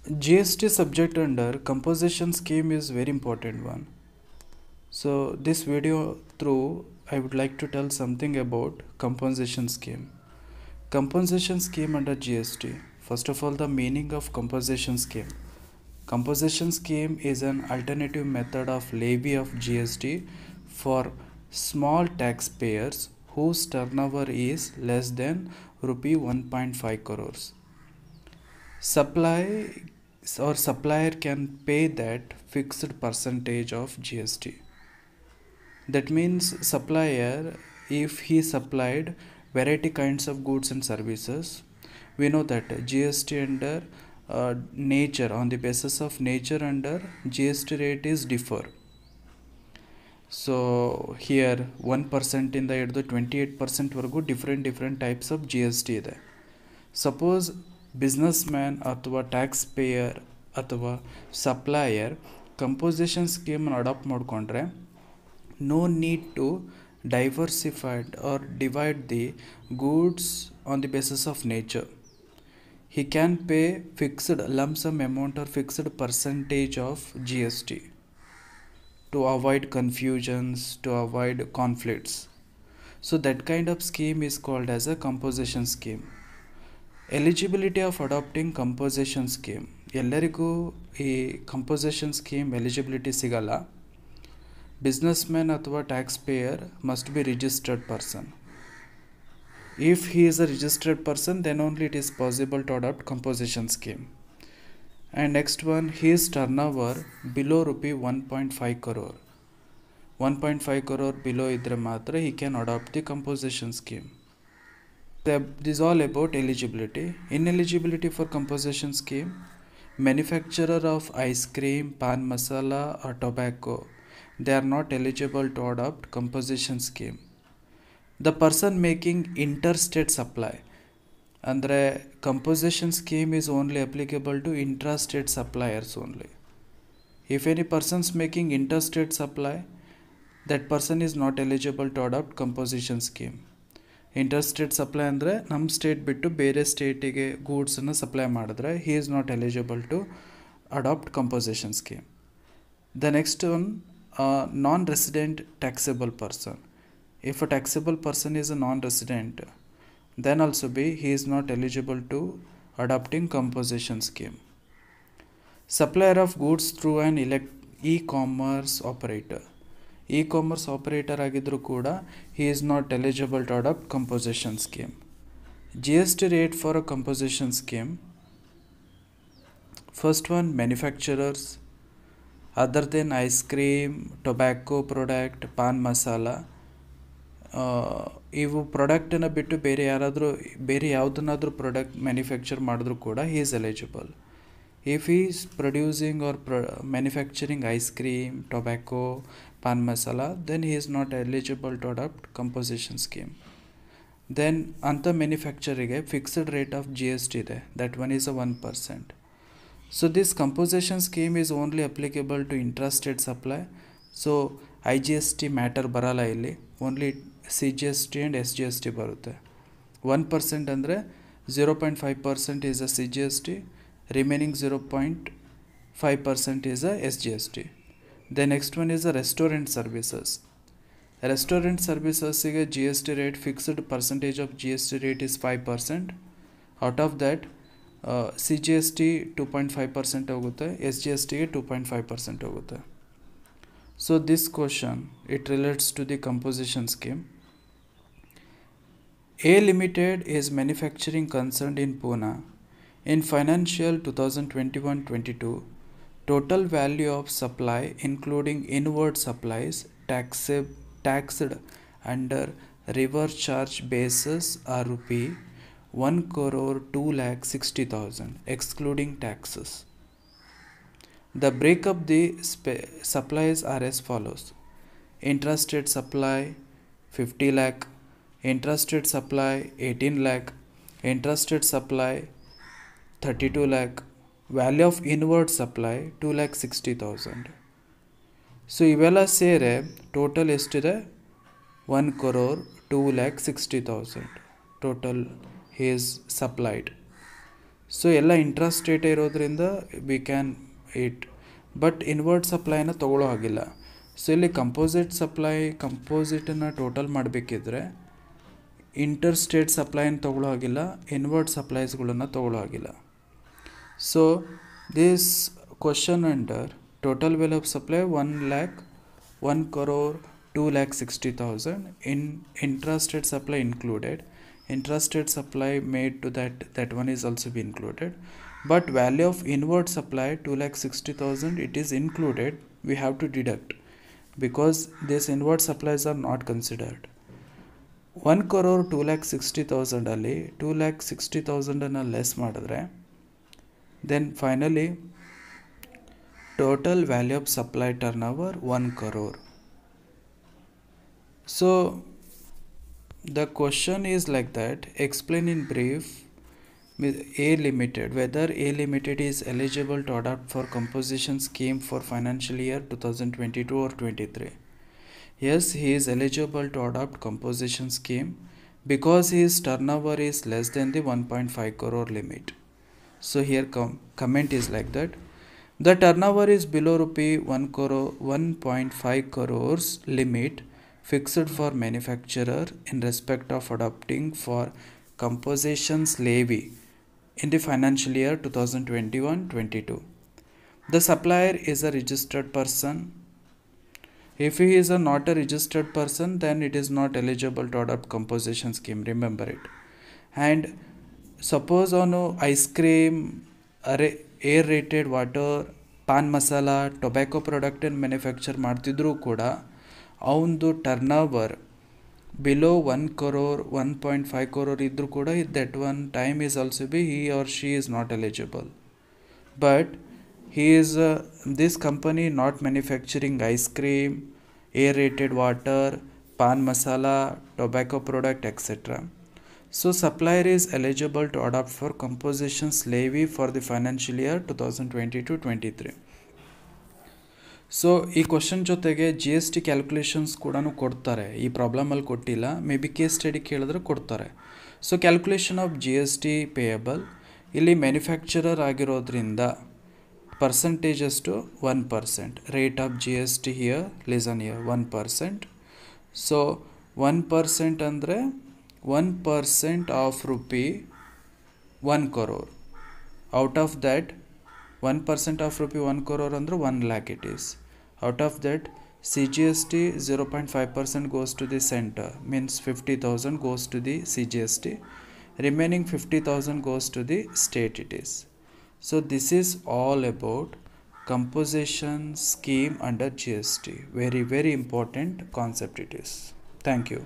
GST subject under composition scheme is very important one. So this video through I would like to tell something about compensation scheme. Compensation scheme under GST. First of all, the meaning of compensation scheme. Compensation scheme is an alternative method of levy of GST for small taxpayers whose turnover is less than rupee 1.5 crores. Supplier can pay that fixed percentage of GST. That means supplier, if he supplied variety kinds of goods and services, we know that GST under nature, on the basis of nature under GST rate is differ. So here 1% in the 28% ವರೆಗೂ different types of GST ಇದೆ. Suppose businessman ಅಥವಾ tax pair ಅಥವಾ supplier composition ಸ್ಕೀಮನ್ನು adapt ಮಾಡಿಕೊಂಡ್ರೆ no need to diversify or divide the goods on the basis of nature. He can pay fixed lump sum amount or fixed percentage of GST to avoid confusions, to avoid conflicts. So that kind of scheme is called as a composition scheme. Eligibility of adopting composition scheme. ಎಲ್ಲರಿಗೂ ಈ composition scheme eligibility ಸಿಗಲ್ಲ. Businessman ಅಥವಾ taxpayer must be registered person. If he is a registered person, then only it is possible to adopt composition scheme. And next one, his turnover below rupee 1.5 crore. 1.5 crore below idre matra he can adopt the composition scheme. This is all about eligibility. Ineligibility for composition scheme: manufacturer of ice cream, pan masala or tobacco, they are not eligible to adopt composition scheme. The person making interstate supply, andre composition scheme is only applicable to intrastate suppliers only. If any persons making interstate supply, that person is not eligible to adopt composition scheme. Interstate supply andre ನಮ್ಮ state ಬಿಟ್ಟು ಬೇರೆ ಸ್ಟೇಟಿಗೆ ಗೂಡ್ಸನ್ನು supply ಮಾಡಿದ್ರೆ he is not eligible to adopt composition scheme. The next one, non-resident taxable person. If a taxable person is a non-resident, then also he is not eligible to adopting composition scheme. Supplier of goods through an e-commerce operator. E-commerce operator agidru kuda he is not eligible to adopt composition scheme. GST rate for a composition scheme. First one, manufacturers other than ice cream, tobacco product, pan masala, ಇವು ಪ್ರಾಡಕ್ಟನ್ನು ಬಿಟ್ಟು ಬೇರೆ ಯಾವುದನ್ನಾದರೂ product manufacture ಮಾಡಿದ್ರೂ ಕೂಡ he is eligible. If he is producing or manufacturing ice cream, tobacco, pan masala, then he is not eligible to adopt composition scheme. Then anta manufacturing fixed rate of GST ಇದೆ, that one is a 1%. So this composition scheme is only applicable to intrastate supply. So IGST matter ಬರಲ್ಲ ಇಲ್ಲಿ, only CGST and SGST ಬರುತ್ತೆ. 1% ಅಂದರೆ 0.5% is a CGST, remaining 0.5% is a SGST. The next one is a restaurant services. Restaurant services ಗೆ GST rate, fixed percentage of GST rate is 5%. Out of that CGST 2.5% ಹೋಗುತ್ತೆ, SGSTಗೆ 2.5% ಹೋಗುತ್ತೆ. So this question, it relates to the composition scheme. A Limited is manufacturing concerned in Pune. In financial 2021-22, total value of supply including inward supplies taxed under reverse charge basis are rupee 1,260,000 excluding taxes. The breakup the supplies are as follows: intrastate supply 50 lakh, intrastate supply 18 lakh, intrastate supply 32 lakh, value of inward supply 2,60,000. So ಇವೆಲ್ಲ ಸೇರೆ total ಎಷ್ಟಿದೆ? 1,260,000 total he is supplied. So ಎಲ್ಲ interest rate ಇರೋದ್ರಿಂದ we can it, but inward ಸಪ್ಲೈನ ತೊಗೊಳ್ಳೋ ಹಾಗಿಲ್ಲ. So ಇಲ್ಲಿ ಕಂಪೋಸಿಟನ್ನು total ಮಾಡಬೇಕಿದ್ರೆ ಇಂಟರ್ ಸ್ಟೇಟ್ ಸಪ್ಲೈನ ತೊಗೊಳ್ಳೋ ಹಾಗಿಲ್ಲ, ಇನ್ವರ್ಟ್ ಸಪ್ಲೈಸ್ಗಳನ್ನು ತೊಗೊಳ್ಳೋ ಹಾಗಿಲ್ಲ. So this question under total value of supply 1 lakh, 1 crore, 2,60,000 in intrastate supply included. Intrastate supply made to that one is also be included, but value of inward supply 2,60,000 it is included, we have to deduct because these inward supplies are not considered. 1 crore 2,60,000 ಅಲ್ಲಿ 2,60,000 ಅನ್ನು less ಮಾಡಿದ್ರೆ then finally total value of supply turnover 1 crore. So the question is like that, explain in brief with A Limited whether A Limited is eligible to adopt for composition scheme for financial year 2022 or 23. Yes, he is eligible to adopt composition scheme because his turnover is less than the 1.5 crore limit. So here comment is like that, the turnover is below rupee 1.5 crores limit fixed for manufacturer in respect of adopting for compositions levy in the financial year 2021-22. The supplier is a registered person. If he is not a registered person, then it is not eligible to adopt composition scheme, remember it. And suppose on ice cream, air rated water, pan masala, tobacco ಪ್ರಾಡಕ್ಟನ್ನು manufacture ಮಾಡ್ತಿದ್ರೂ ಕೂಡ ಅವನದು turnover below 1 crore 1.5 crore ಇದ್ದರೂ ಕೂಡ that one time is also be he or she is not eligible. But he is this company not manufacturing ice cream, aerated water, pan masala, tobacco product, etc. So supplier is eligible to adopt for compositions levy for the financial year 2022-23. So ಈ question ಜೊತೆಗೆ G S T calculations ಕೂಡ ಕೊಡ್ತಾರೆ, ಈ ಪ್ರಾಬ್ಲಮಲ್ಲಿ ಕೊಟ್ಟಿಲ್ಲ, may be case study ಕೇಳಿದ್ರೆ ಕೊಡ್ತಾರೆ. So calculation of G S T payable, ಇಲ್ಲಿ manufacturer ಆಗಿರೋದ್ರಿಂದ percentage is to 1%. Rate of GST here, listen here, 1%. So 1% andre 1% of rupee 1 crore. Out of that 1% of rupee 1 crore andre 1 lakh it is. Out of that CGST 0.5% goes to the center, means 50,000 goes to the CGST. Remaining 50,000 goes to the state it is. So this is all about composition scheme under GST. Very, very important concept it is. Thank you.